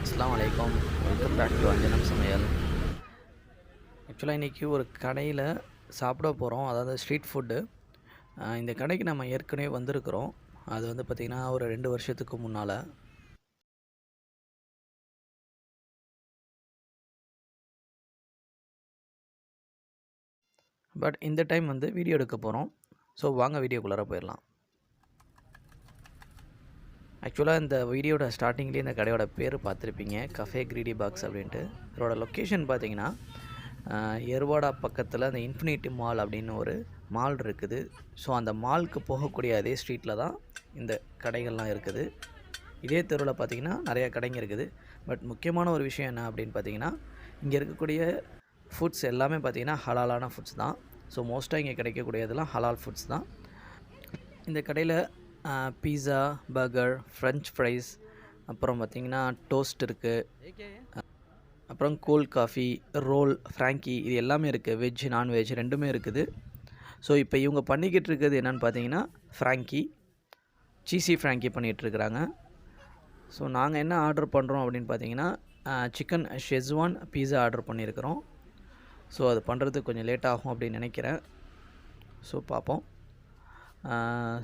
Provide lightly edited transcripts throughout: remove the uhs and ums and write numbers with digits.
அஸ்ஸலாமு அலைக்கும். Welcome back to அஞ்சனம் சமையல். ஆக்சுவலாக இன்றைக்கி ஒரு கடையில் சாப்பிட போகிறோம். அதாவது ஸ்ட்ரீட் ஃபுட்டு. இந்த கடைக்கு நம்ம ஏற்கனவே வந்திருக்கிறோம். அது வந்து பார்த்திங்கன்னா ஒரு 2 வருஷத்துக்கு முன்னால். பட் இந்த டைம் வந்து வீடியோ எடுக்க போகிறோம். ஸோ வாங்க வீடியோக்குள்ளார போயிடலாம். ஆக்சுவலாக இந்த வீடியோட ஸ்டார்டிங்லேயே இந்த கடையோட பேர் பார்த்துருப்பீங்க, கஃபே கிரீடி பாக்ஸ் அப்படின்ட்டு. இதோட லொக்கேஷன் பார்த்திங்கன்னா எர்வாடா பக்கத்தில் அந்த இன்ஃபினிட்டி மால் அப்படின்னு ஒரு மால் இருக்குது. ஸோ அந்த மாலுக்கு போகக்கூடிய அதே ஸ்ட்ரீட்டில் தான் இந்த கடைகள்லாம் இருக்குது. இதே தெருவில் பார்த்திங்கன்னா நிறையா கடைங்க இருக்குது. பட் முக்கியமான ஒரு விஷயம் என்ன அப்படின்னு பார்த்திங்கன்னா, இங்கே இருக்கக்கூடிய ஃபுட்ஸ் எல்லாமே பார்த்திங்கன்னா ஹலாலான ஃபுட்ஸ் தான். ஸோ மோஸ்ட்டாக இங்கே கிடைக்கக்கூடியதெல்லாம் ஹலால் ஃபுட்ஸ் தான். இந்த கடையில் பீஸா, பர்கர், ஃப்ரெஞ்ச் ஃப்ரைஸ், அப்புறம் பார்த்திங்கன்னா டோஸ்ட் இருக்குது, அப்புறம் கோல்ட் காஃபி, ரோல், ஃப்ராங்கி, இது எல்லாமே இருக்குது. வெஜ், நான்வெஜ் ரெண்டுமே இருக்குது. ஸோ இப்போ இவங்க பண்ணிக்கிட்டு இருக்கிறது என்னென்னு பார்த்தீங்கன்னா ஃப்ராங்கி, சீஸி ஃப்ராங்கி பண்ணிகிட்ருக்குறாங்க. ஸோ நாங்கள் என்ன ஆர்டர் பண்ணுறோம் அப்படின்னு பார்த்தீங்கன்னா சிக்கன் ஷெஸ்வான் பீஸா ஆர்டர் பண்ணியிருக்கிறோம். ஸோ அது பண்ணுறதுக்கு கொஞ்சம் லேட் ஆகும் அப்படின்னு நினைக்கிறேன். ஸோ பார்ப்போம்.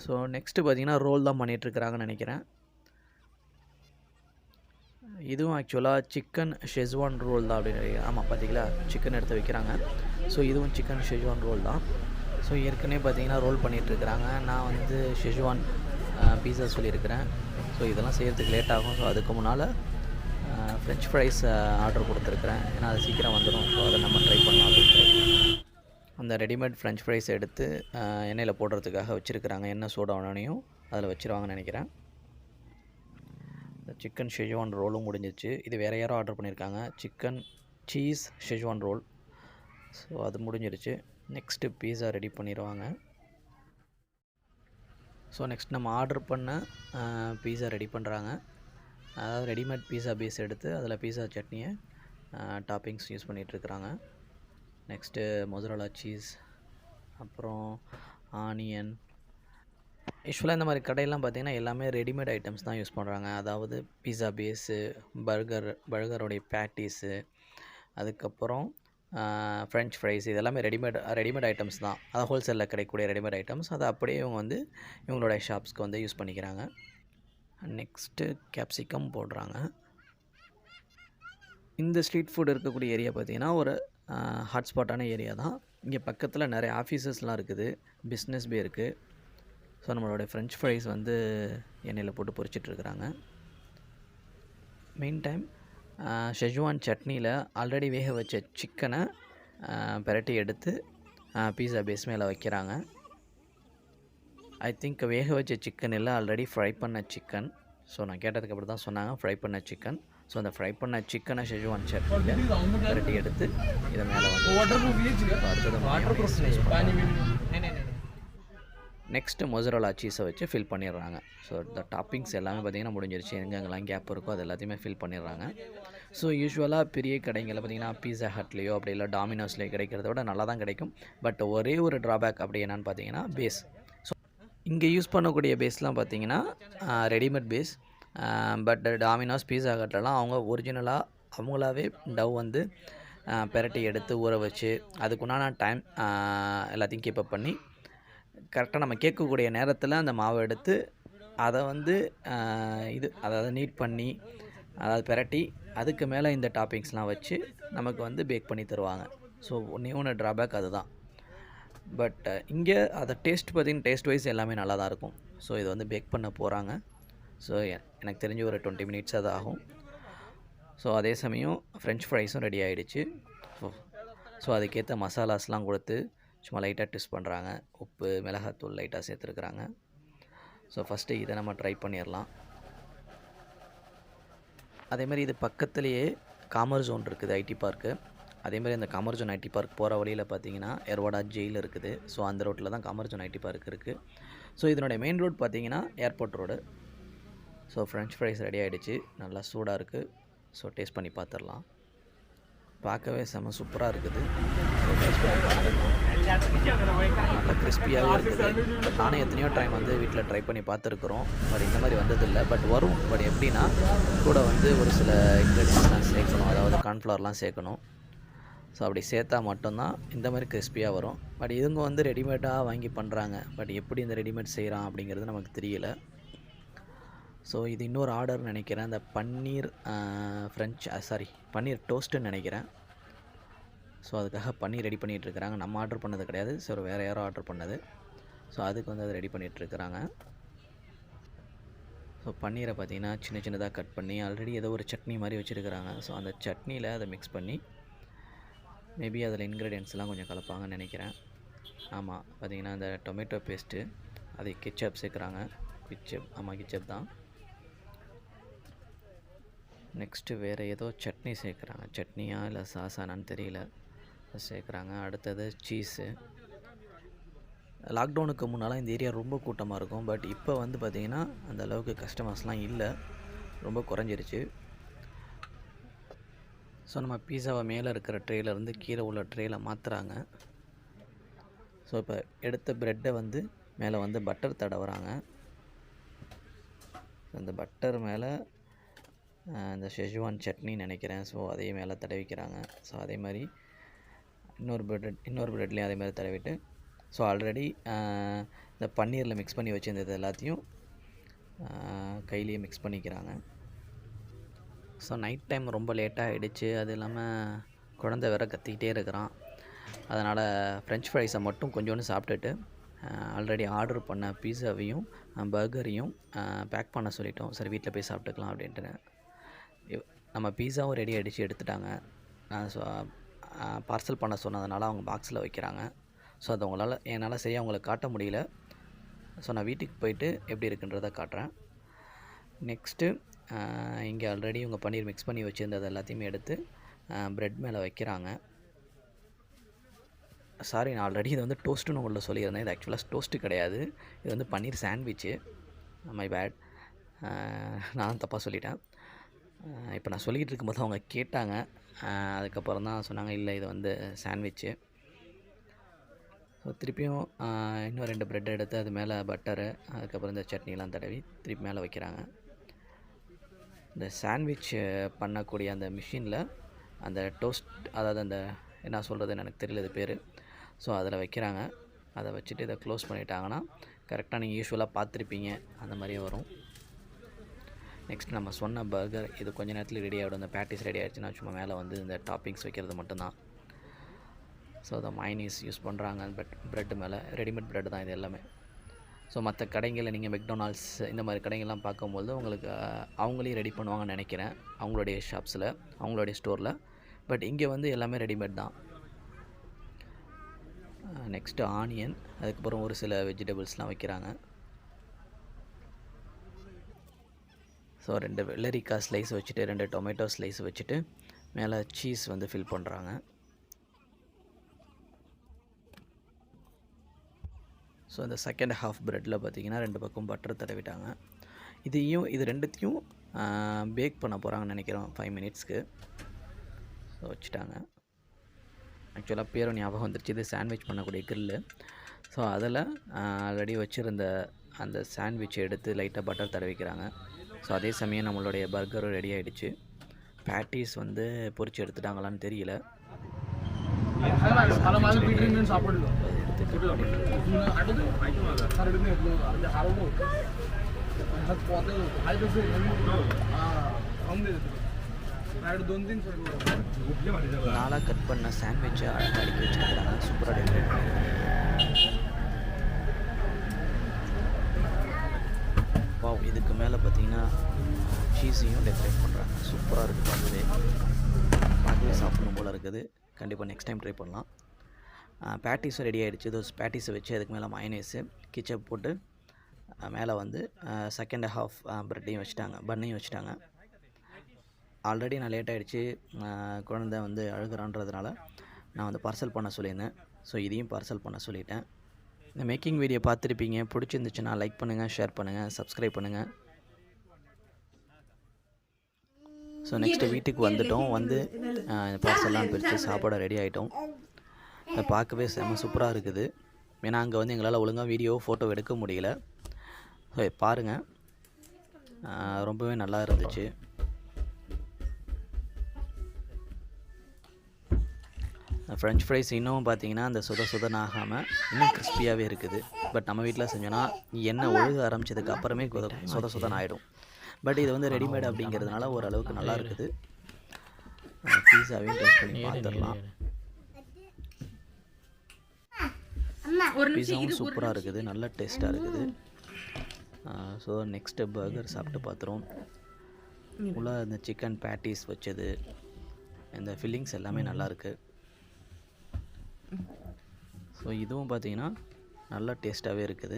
ஸோ நெக்ஸ்ட்டு பார்த்திங்கன்னா ரோல் தான் பண்ணிகிட்ருக்குறாங்கன்னு நினைக்கிறேன். இதுவும் ஆக்சுவலாக சிக்கன் ஷெஸ்வான் ரோல் தான் அப்படின்னு. ஆமாம், பார்த்திங்களா, சிக்கன் எடுத்து வைக்கிறாங்க. ஸோ இதுவும் சிக்கன் ஷெஸ்வான் ரோல் தான். ஸோ ஏற்கனவே பார்த்திங்கன்னா ரோல் பண்ணிகிட்ருக்குறாங்க. நான் வந்து ஷெஸ்வான் பீஸா சொல்லியிருக்கிறேன். ஸோ இதெல்லாம் செய்கிறதுக்கு லேட் ஆகும். ஸோ அதுக்கு முன்னால் ஃப்ரெஞ்ச் ஃப்ரைஸ் ஆர்டர் கொடுத்துருக்குறேன். ஏன்னா அது சீக்கிரம் வந்துடும். ஸோ அதை நம்ம ட்ரை பண்ணலாம் அப்படின்ட்டு அந்த ரெடிமேட் ஃப்ரெஞ்ச் ஃப்ரைஸ் எடுத்து எண்ணெயில் போடுறதுக்காக வச்சுருக்குறாங்க. எண்ணெய் சூடானோனையும் அதில் வச்சுருவாங்கன்னு நினைக்கிறேன். சிக்கன் ஷெஸ்வான் ரோலும் முடிஞ்சிச்சு. இது வேறு யாரோ ஆர்டர் பண்ணியிருக்காங்க, chicken cheese schezwan roll. So அது முடிஞ்சிருச்சு. நெக்ஸ்ட்டு பீஸா ரெடி பண்ணிடுவாங்க. ஸோ நெக்ஸ்ட் நம்ம ஆர்டர் பண்ண பீஸா ரெடி பண்ணுறாங்க. அதாவது ரெடிமேட் பீஸா பேஸ் எடுத்து அதில் பீஸா சட்னியை டாப்பிங்ஸ் யூஸ் பண்ணிகிட்ருக்குறாங்க. நெக்ஸ்ட்டு மொசரல்லா சீஸ், அப்புறம் ஆனியன். யூஸ்வலாக இந்த மாதிரி கடையெல்லாம் பார்த்திங்கன்னா எல்லாமே ரெடிமேட் ஐட்டம்ஸ் தான் யூஸ் பண்ணுறாங்க. அதாவது பீஸா பேஸு, பர்கரோடைய பேட்டிஸு, அதுக்கப்புறம் ஃப்ரெஞ்ச் ஃப்ரைஸ், இது எல்லாமே ரெடிமேட் ஐட்டம்ஸ் தான். அதாவது ஹோல்சேலில் கிடைக்கக்கூடிய ரெடிமேட் ஐட்டம்ஸ். அதை அப்படியே இவங்க வந்து இவங்களுடைய ஷாப்ஸ்க்கு வந்து யூஸ் பண்ணிக்கிறாங்க. நெக்ஸ்ட்டு கேப்சிகம் போடுறாங்க. இந்த ஸ்ட்ரீட் ஃபுட் இருக்கக்கூடிய ஏரியா பார்த்திங்கன்னா ஒரு ஹாட்ஸ்பாட்டான ஏரியா தான். இங்கே பக்கத்தில் நிறைய ஆஃபீஸஸ்லாம் இருக்குது, பிஸ்னஸ் பே இருக்குது. ஸோ நம்மளோட ஃப்ரெஞ்ச் ஃப்ரைஸ் வந்து எண்ணெயில் போட்டு பொரிச்சிட்ருக்குறாங்க. மெயின் டைம் ஷெஸ்வான் சட்னியில் ஆல்ரெடி வேக வச்ச சிக்கனை பிரட்டி எடுத்து பீஸா பேஸ் மேலே வைக்கிறாங்க. ஐ திங்க் வேக வச்ச சிக்கன் இல்லை, ஆல்ரெடி ஃப்ரை பண்ண சிக்கன். ஸோ நான் கேட்டதுக்கு அப்புறம் தான் சொன்னாங்க ஃப்ரை பண்ண சிக்கன். ஸோ அந்த ஃப்ரை பண்ண சிக்கனை ஷெஸ்வான் சட்னியில் பிரட்டி எடுத்து இதை மேலே நெக்ஸ்ட்டு மொசரல்லா சீஸை வச்சு ஃபில் பண்ணிடுறாங்க. ஸோ இந்த டாப்பிங்ஸ் எல்லாமே பார்த்திங்கன்னா முடிஞ்சிருச்சு. எங்கெங்கெல்லாம் கேப் இருக்கோ அது எல்லாத்தையுமே ஃபில் பண்ணிடுறாங்க. ஸோ யூஸ்வலாக பெரிய கடைங்களில் பார்த்திங்கன்னா பீஸா ஹட்லேயோ அப்படி இல்லை டாமினோஸ்லேயோ கிடைக்கிறத விட நல்லா தான் கிடைக்கும். பட் ஒரே ஒரு ட்ராபேக் அப்படி என்னென்னு பார்த்தீங்கன்னா பேஸ். ஸோ இங்கே யூஸ் பண்ணக்கூடிய பேஸ்லாம் பார்த்திங்கன்னா ரெடிமேட் பேஸ். பட் டாமினோஸ், பீஸா ஹட்லலாம் அவங்க ஒரிஜினலாக அவங்களாவே டவ் வந்து பெரட்டி எடுத்து ஊற வச்சு அதுக்குண்டான டைம் எல்லாத்தையும் கீப்பப் பண்ணி கரெக்டாக நம்ம கேட்கக்கூடிய நேரத்தில் அந்த மாவை எடுத்து அதை வந்து அதாவது நீட் பண்ணி அதாவது பெரட்டி அதுக்கு மேலே இந்த டாப்பிங்ஸ்லாம் வச்சு நமக்கு வந்து பேக் பண்ணி தருவாங்க. ஸோ ஒன்று ட்ராபேக் அதுதான். பட் இங்கே அதை டேஸ்ட் பார்த்திங்கன்னா டேஸ்ட் வைஸ் எல்லாமே நல்லா தான் இருக்கும். ஸோ இதை வந்து பேக் பண்ண போகிறாங்க. ஸோ எனக்கு தெரிஞ்சு ஒரு 20 மினிட்ஸ் அது ஆகும். ஸோ அதே சமயம் ஃப்ரெஞ்ச் ஃப்ரைஸும் ரெடி ஆகிடுச்சு. ஸோ அதுக்கேற்ற மசாலாஸ்லாம் கொடுத்து சும்மா லைட்டாக டெஸ்ட் பண்ணுறாங்க. உப்பு, மிளகாத்தூள் லைட்டாக சேர்த்துருக்குறாங்க. ஸோ ஃபஸ்ட்டு இதை நம்ம ட்ரை பண்ணிடலாம். அதேமாதிரி இது பக்கத்துலேயே காமர் ஜோன் இருக்குது, ஐடி பார்க்கு. அதேமாதிரி அந்த காமர் ஜோன் ஐடி பார்க் போகிற வழியில் பார்த்திங்கன்னா எர்வாடா ஜெயில் இருக்குது. ஸோ அந்த ரோட்டில் தான் காமர் ஜோன் ஐடி பார்க் இருக்குது. ஸோ இதனுடைய மெயின் ரோடு பார்த்திங்கன்னா airport road. So French fries ready ஆகிடுச்சு, நல்லா சூடாக இருக்குது. ஸோ டேஸ்ட் பண்ணி பார்த்துடலாம். பார்க்கவே செம்ம சூப்பராக இருக்குது. ஸோ டேஸ்ட் பண்ணி பார்த்துடலாம். நல்லா கிறிஸ்பியாகவே இருக்குது. பட் நானே எத்தனையோ டைம் வந்து வீட்டில் ட்ரை பண்ணி பார்த்துருக்குறோம். பட் இந்த மாதிரி வந்ததில்லை. பட் வரும். பட் எப்படின்னா கூட வந்து ஒரு சில இன்க்ரீடியன்ஸ்லாம் சேர்க்கணும். அதாவது கார்ன்ஃப்ளவர்லாம் சேர்க்கணும். ஸோ அப்படி சேர்த்தா மட்டும்தான் இந்த மாதிரி கிறிஸ்பியாக வரும். பட் இவங்க வந்து ரெடிமேடாக வாங்கி பண்ணுறாங்க. பட் எப்படி இந்த ரெடிமேட் செய்கிறான் அப்படிங்கிறது நமக்கு தெரியல. ஸோ இது இன்னொரு ஆர்டர்னு நினைக்கிறேன். அந்த பன்னீர் பன்னீர் டோஸ்ட்டுன்னு நினைக்கிறேன். ஸோ அதுக்காக பன்னீர் ரெடி பண்ணிகிட்ருக்குறாங்க. நம்ம ஆர்டர் பண்ணது கிடையாது. ஸோ வேறு யாரோ ஆர்டர் பண்ணது. ஸோ அதுக்கு வந்து அதை ரெடி பண்ணிகிட்ருக்குறாங்க. ஸோ பன்னீரை பார்த்திங்கன்னா சின்ன சின்னதாக கட் பண்ணி ஆல்ரெடி ஏதோ ஒரு சட்னி மாதிரி வச்சுருக்குறாங்க. ஸோ அந்த சட்னியில் அதை மிக்ஸ் பண்ணி மேபி அதில் இன்க்ரீடியன்ஸ்லாம் கொஞ்சம் கலப்பாங்கன்னு நினைக்கிறேன். ஆமாம், பார்த்திங்கன்னா அந்த டொமேட்டோ பேஸ்ட்டு அது கெச்சப் சேர்க்குறாங்க. கெச்சப் தான். நெக்ஸ்ட்டு வேறு ஏதோ சட்னி சேர்க்குறாங்க. சட்னியா இல்லை சாஸானான்னு தெரியல, சேர்க்குறாங்க. அடுத்தது சீஸு. லாக்டவுனுக்கு முன்னால் இந்த ஏரியா ரொம்ப கூட்டமாக இருக்கும். பட் இப்போ வந்து பார்த்திங்கன்னா அந்த அளவுக்கு கஸ்டமர்ஸ்லாம் இல்லை, ரொம்ப குறைஞ்சிருச்சு. ஸோ நம்ம பீஸாவை மேலே இருக்கிற ட்ரேலேருந்து கீழே உள்ள ட்ரேயில் மாற்றுறாங்க. ஸோ இப்போ எடுத்த ப்ரெட்டை வந்து மேலே வந்து பட்டர் தடவுறாங்க. அந்த பட்டர் மேலே இந்த ஷெஜ்வான் சட்னி நினைக்கிறேன். ஸோ அதே மேலே தடவிக்கிறாங்க. ஸோ அதே மாதிரி இன்னொரு ப்ரெட்லேயும் அதே மாதிரி தடவிட்டு ஸோ ஆல்ரெடி இந்த பன்னீரில் மிக்ஸ் பண்ணி வச்சுருந்தது எல்லாத்தையும் கையிலேயே மிக்ஸ் பண்ணிக்கிறாங்க. ஸோ நைட் டைம் ரொம்ப லேட்டாக ஆகிடுச்சு. அது இல்லாமல் குழந்தை வேற கத்திக்கிட்டே இருக்கிறான். அதனால் ஃப்ரெஞ்ச் ஃப்ரைஸை மட்டும் கொஞ்சோண்டு சாப்பிட்டுட்டு ஆல்ரெடி ஆர்டர் பண்ண பீஸாவையும் பர்கரையும் பேக் பண்ண சொல்லிட்டோம். சரி வீட்டில் போய் சாப்பிட்டுக்கலாம் அப்படின்ட்டு. நம்ம பீஸாவும் ரெடி ஆகிடுச்சு, எடுத்துட்டாங்க. ஸோ பார்சல் பண்ண சொன்னதுனால அவங்க பாக்ஸில் வைக்கிறாங்க. ஸோ அது என்னால் சரியாக அவங்களுக்கு காட்ட முடியல. ஸோ நான் வீட்டுக்கு போயிட்டு எப்படி இருக்குன்றதை காட்டுறேன். நெக்ஸ்ட்டு இங்கே ஆல்ரெடி இவங்க பன்னீர் மிக்ஸ் பண்ணி வச்சுருந்தது எல்லாத்தையுமே எடுத்து ப்ரெட் மேலே வைக்கிறாங்க. சாரி, நான் ஆல்ரெடி இது வந்து டோஸ்ட்டுன்னு உங்கள்கிட்ட சொல்லியிருந்தேன். இது ஆக்சுவலாக டோஸ்ட்டு கிடையாது, இது வந்து பன்னீர் சாண்ட்விட்சு. மை பேட், நான் தப்பாக சொல்லிட்டேன். இப்போ நான் சொல்லிக்கிட்டு இருக்கும்போது அவங்க கேட்டாங்க. அதுக்கப்புறம் தான் சொன்னாங்க இல்லை இது வந்து சாண்ட்விட்சு. ஸோ திருப்பியும் இன்னும் 2 ப்ரெட் எடுத்து அது மேலே பட்டரு, அதுக்கப்புறம் இந்த சட்னிலாம் தடவி திருப்பி மேலே வைக்கிறாங்க. இந்த சாண்ட்விச் பண்ணக்கூடிய அந்த மிஷினில் அந்த டோஸ்ட், அதாவது அந்த என்ன சொல்கிறதுன்னு எனக்கு தெரியல இது பேர். ஸோ அதில் வைக்கிறாங்க. அதை வச்சுட்டு இதை க்ளோஸ் பண்ணிட்டாங்கன்னா கரெக்டாக நீங்கள் யூஸ்வலாக பார்த்துருப்பீங்க அந்த மாதிரியே வரும். நெக்ஸ்ட் நம்ம சொன்ன பர்கர் இது கொஞ்சம் நேரத்தில் ரெடி ஆகிடும். இந்த பேட்டிஸ் ரெடி ஆகிடுச்சுன்னா சும்மா மேலே வந்து இந்த டாப்பிங்ஸ் வைக்கிறது மட்டும்தான். ஸோ அதை மைனீஸ் யூஸ் பண்ணுறாங்க ப்ரெட்டு மேலே. ரெடிமேட் ப்ரெட் தான் இது எல்லாமே. ஸோ மற்ற கடைகளில் நீங்கள் மெக்டொனால்ட்ஸ் இந்த மாதிரி கடைகள்லாம் பார்க்கும்போது உங்களுக்கு அவங்களே ரெடி பண்ணுவாங்கன்னு நினைக்கிறேன், அவங்களுடைய ஷாப்ஸில், அவங்களுடைய ஸ்டோரில். பட் இங்கே வந்து எல்லாமே ரெடிமேட் தான். நெக்ஸ்ட்டு ஆனியன், அதுக்கப்புறம் ஒரு சில வெஜிடபிள்ஸ்லாம் வைக்கிறாங்க. ஸோ 2 வெள்ளரிக்காய் ஸ்லைஸ் வச்சுட்டு 2 டொமேட்டோ ஸ்லைஸ் வச்சுட்டு மேலே சீஸ் வந்து ஃபில் பண்ணுறாங்க. ஸோ இந்த செகண்ட் ஹாஃப் ப்ரெட்டில் பார்த்திங்கன்னா 2 பக்கம் பட்டர் தடவிட்டாங்க. இது ரெண்டுத்தையும் பேக் பண்ண போகிறாங்கன்னு நினைக்கிறோம் 5 மினிட்ஸ்க்கு. ஸோ வச்சுட்டாங்க. ஆக்சுவலாக பேரும் ஞாபகம் வந்துருச்சு, இது சாண்ட்விச் பண்ணக்கூடிய கிரில்லு. ஸோ அதில் ஆல்ரெடி வச்சுருந்த அந்த சாண்ட்விட்சை எடுத்து லைட்டாக பட்டர் தடவிக்கிறாங்க. ஸோ அதே சமயம் நம்மளுடைய பர்கரும் ரெடி ஆகிடுச்சு. பேட்டிஸ் வந்து பொரிச்சு எடுத்துட்டாங்களான்னு தெரியல. நாளாக கட் பண்ண சாண்ட்விட்சை அழகாக அடுக்கி வச்சுருக்கிறாங்க. சூப்பராக டெக்கரேட் பண்ணியிருக்காங்க. வாவ், இதுக்கு மேலே பார்த்தீங்கன்னா சீஸையும் டெக்கரேட் பண்ணுறாங்க. சூப்பராக இருக்குது, பார்க்கவே சாப்பிடணும் போல் இருக்குது. கண்டிப்பாக நெக்ஸ்ட் டைம் ட்ரை பண்ணலாம். பேட்டிஸும் ரெடி ஆகிடுச்சு. இது பேட்டிஸை வச்சு அதுக்கு மேலே மைனேஸு கிச்சப் போட்டு மேலே வந்து செகண்ட் ஹாஃப் ப்ரெட்டையும் வச்சுட்டாங்க, பன்னையும் வச்சுட்டாங்க. ஆல்ரெடி நான் லேட் ஆகிடுச்சு, குழந்தை வந்து அழுகிறான்றதுனால நான் வந்து பார்சல் பண்ண சொல்லியிருந்தேன். ஸோ இதையும் பார்சல் பண்ண சொல்லிட்டேன். இந்த மேக்கிங் வீடியோ பார்த்துருப்பீங்க, பிடிச்சிருந்துச்சுன்னா லைக் பண்ணுங்கள், ஷேர் பண்ணுங்கள், சப்ஸ்கிரைப் பண்ணுங்கள். ஸோ நெக்ஸ்ட்டு வீட்டுக்கு வந்துட்டோம். வந்து பார்சல்லாம் பிரித்து சாப்பாடு ரெடி ஆகிட்டோம். அதை பார்க்கவே செம்ம சூப்பராக இருக்குது. ஏன்னா அங்கே வந்து எங்களால் ஒழுங்காக வீடியோ ஃபோட்டோ எடுக்க முடியல. ஸோ பாருங்கள், ரொம்பவே நல்லா இருந்துச்சு. ஃப்ரெஞ்ச் ஃப்ரைஸ் இன்னமும் பார்த்தீங்கன்னா அந்த சுதன்னு ஆகாமல் இன்னும் கிறிஸ்பியாகவே இருக்குது. பட் நம்ம வீட்டில் செஞ்சோன்னா எண்ணெய் ஒழுக ஆரம்பித்ததுக்கு அப்புறமே சுதன்னு ஆகிடும். பட் இது வந்து ரெடிமேட் அப்படிங்கிறதுனால ஓரளவுக்கு நல்லா இருக்குது. பீஸாவையும் டேஸ்ட் பண்ணி பார்த்துடலாம். பீஸாவும் சூப்பராக இருக்குது, நல்ல டேஸ்ட்டாக இருக்குது. ஸோ நெக்ஸ்ட்டு பர்கர் சாப்பிட்டு பார்த்துருவோம். உள்ள இந்த சிக்கன் பேட்டிஸ் வச்சது, இந்த ஃபில்லிங்ஸ் எல்லாமே நல்லாயிருக்கு. ஸோ இதுவும் பார்த்தீங்கன்னா நல்லா டேஸ்ட்டாகவே இருக்குது.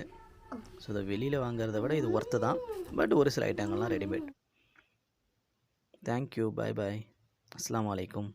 ஸோ இதை வெளியில் வாங்குறத விட இது ஒர்த்து தான். பட் ஒரு சில ஐட்டங்கள்லாம் ரெடிமேட். தேங்க்யூ, பாய் பாய், அஸ்ஸலாமு அலைக்கும்.